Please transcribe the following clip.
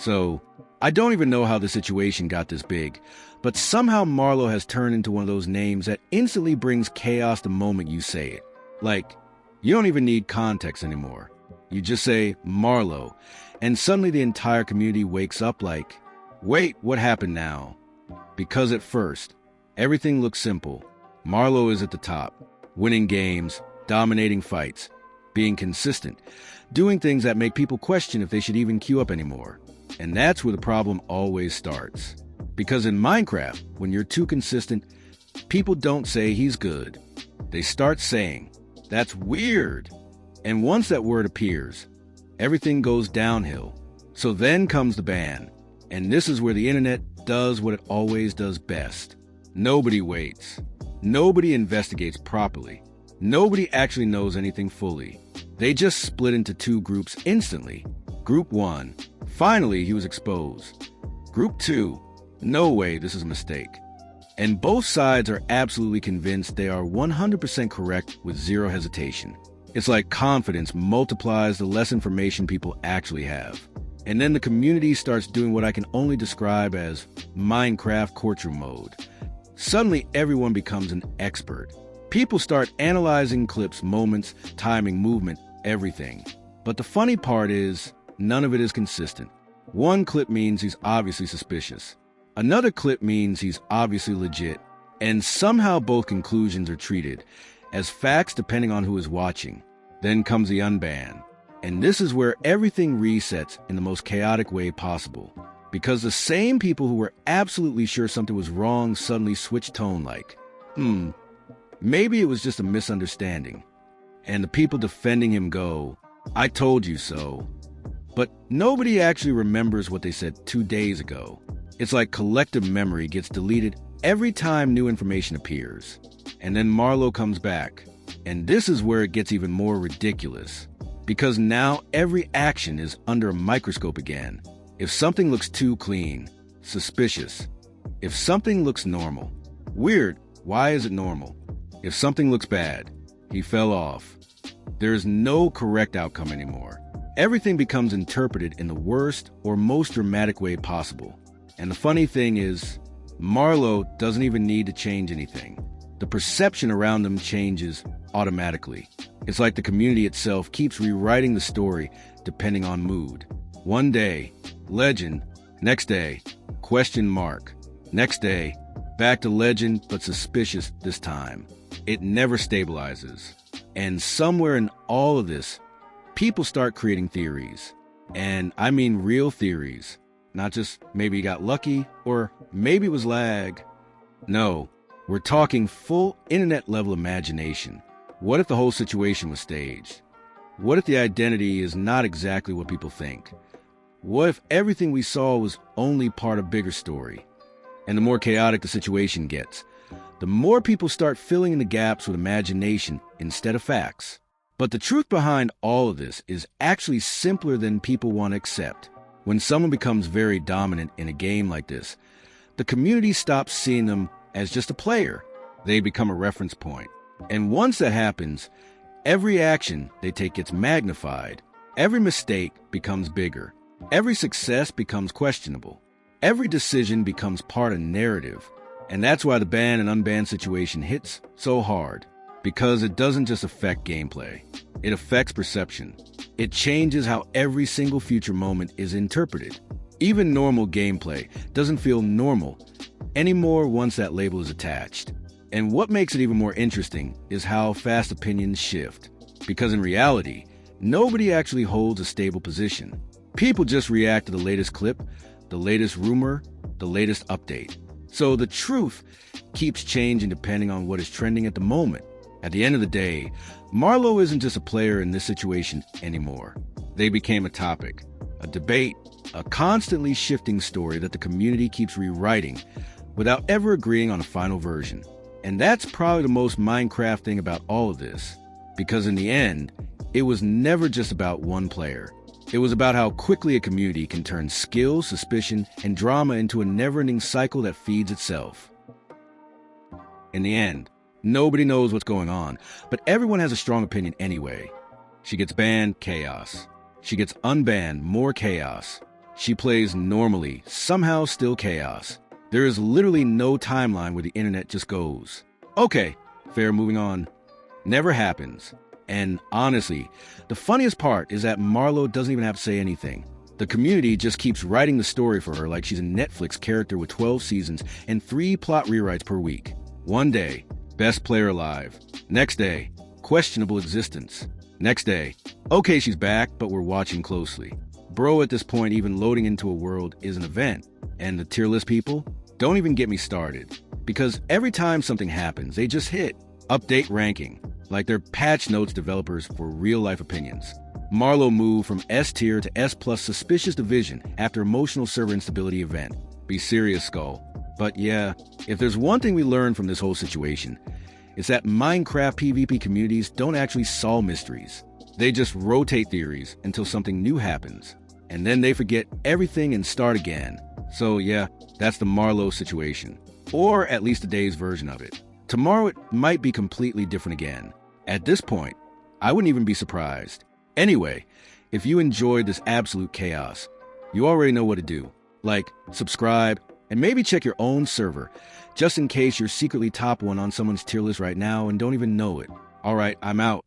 So, I don't even know how the situation got this big, but somehow Marlow has turned into one of those names that instantly brings chaos the moment you say it. Like, you don't even need context anymore. You just say Marlow, and suddenly the entire community wakes up like, wait, what happened now? Because at first, everything looks simple. Marlow is at the top, winning games, dominating fights, being consistent, doing things that make people question if they should even queue up anymore. And that's where the problem always starts. Because in Minecraft, when you're too consistent, people don't say he's good. They start saying, that's weird. And once that word appears, everything goes downhill. So then comes the ban. And this is where the internet does what it always does best. Nobody waits. Nobody investigates properly. Nobody actually knows anything fully. They just split into two groups instantly. Group 1, finally he was exposed. Group 2, no way, this is a mistake. And both sides are absolutely convinced they are 100% correct with zero hesitation. It's like confidence multiplies the less information people actually have. And then the community starts doing what I can only describe as Minecraft courtroom mode. Suddenly everyone becomes an expert. People start analyzing clips, moments, timing, movement, everything. But the funny part is, none of it is consistent. One clip means he's obviously suspicious. Another clip means he's obviously legit. And somehow both conclusions are treated as facts depending on who is watching. Then comes the Unban. And this is where everything resets in the most chaotic way possible. Because the same people who were absolutely sure something was wrong suddenly switch tone like, maybe it was just a misunderstanding. And the people defending him go, I told you so. But nobody actually remembers what they said 2 days ago. It's like collective memory gets deleted every time new information appears. And then Marlow comes back. And this is where it gets even more ridiculous. Because now every action is under a microscope again. If something looks too clean, suspicious. If something looks normal, weird, why is it normal? If something looks bad, he fell off. There is no correct outcome anymore. Everything becomes interpreted in the worst or most dramatic way possible. And the funny thing is, Marlow doesn't even need to change anything. The perception around him changes automatically. It's like the community itself keeps rewriting the story depending on mood. One day, legend. Next day, question mark. Next day, back to legend but suspicious this time. It never stabilizes. And somewhere in all of this, people start creating theories. And I mean real theories. Not just maybe he got lucky or maybe it was lag. No, we're talking full internet level imagination. What if the whole situation was staged? What if the identity is not exactly what people think? What if everything we saw was only part of a bigger story? And the more chaotic the situation gets, the more people start filling in the gaps with imagination instead of facts. But the truth behind all of this is actually simpler than people want to accept. When someone becomes very dominant in a game like this, the community stops seeing them as just a player. They become a reference point. And once that happens, every action they take gets magnified. Every mistake becomes bigger. Every success becomes questionable. Every decision becomes part of narrative. And that's why the ban and unban situation hits so hard. Because it doesn't just affect gameplay. It affects perception. It changes how every single future moment is interpreted. Even normal gameplay doesn't feel normal anymore once that label is attached. And what makes it even more interesting is how fast opinions shift. Because in reality, nobody actually holds a stable position. People just react to the latest clip, the latest rumor, the latest update. So the truth keeps changing depending on what is trending at the moment. At the end of the day, Marlow isn't just a player in this situation anymore. They became a topic, a debate, a constantly shifting story that the community keeps rewriting without ever agreeing on a final version. And that's probably the most Minecraft thing about all of this. Because in the end, it was never just about one player. It was about how quickly a community can turn skill, suspicion, and drama into a never-ending cycle that feeds itself. In the end, nobody knows what's going on, but everyone has a strong opinion anyway. She gets banned, chaos. She gets unbanned, more chaos. She plays normally, somehow still chaos. There is literally no timeline where the internet just goes. Okay, fair, moving on. Never happens. And honestly, the funniest part is that Marlow doesn't even have to say anything. The community just keeps writing the story for her like she's a Netflix character with 12 seasons and 3 plot rewrites per week. One day, best player alive. Next day, questionable existence. Next day, okay, she's back, but we're watching closely. Bro, at this point, even loading into a world is an event. And the tier list people? Don't even get me started. Because every time something happens, they just hit update ranking, like they're patch notes developers for real-life opinions. Marlow moved from S tier to S plus suspicious division after emotional server instability event. Be serious, Skull. But yeah, if there's one thing we learned from this whole situation, it's that Minecraft PvP communities don't actually solve mysteries. They just rotate theories until something new happens, and then they forget everything and start again. So yeah, that's the Marlow situation. Or at least today's version of it. Tomorrow it might be completely different again. At this point, I wouldn't even be surprised. Anyway, if you enjoyed this absolute chaos, you already know what to do. Like, subscribe, and maybe check your own server, just in case you're secretly top 1 on someone's tier list right now and don't even know it. Alright, I'm out.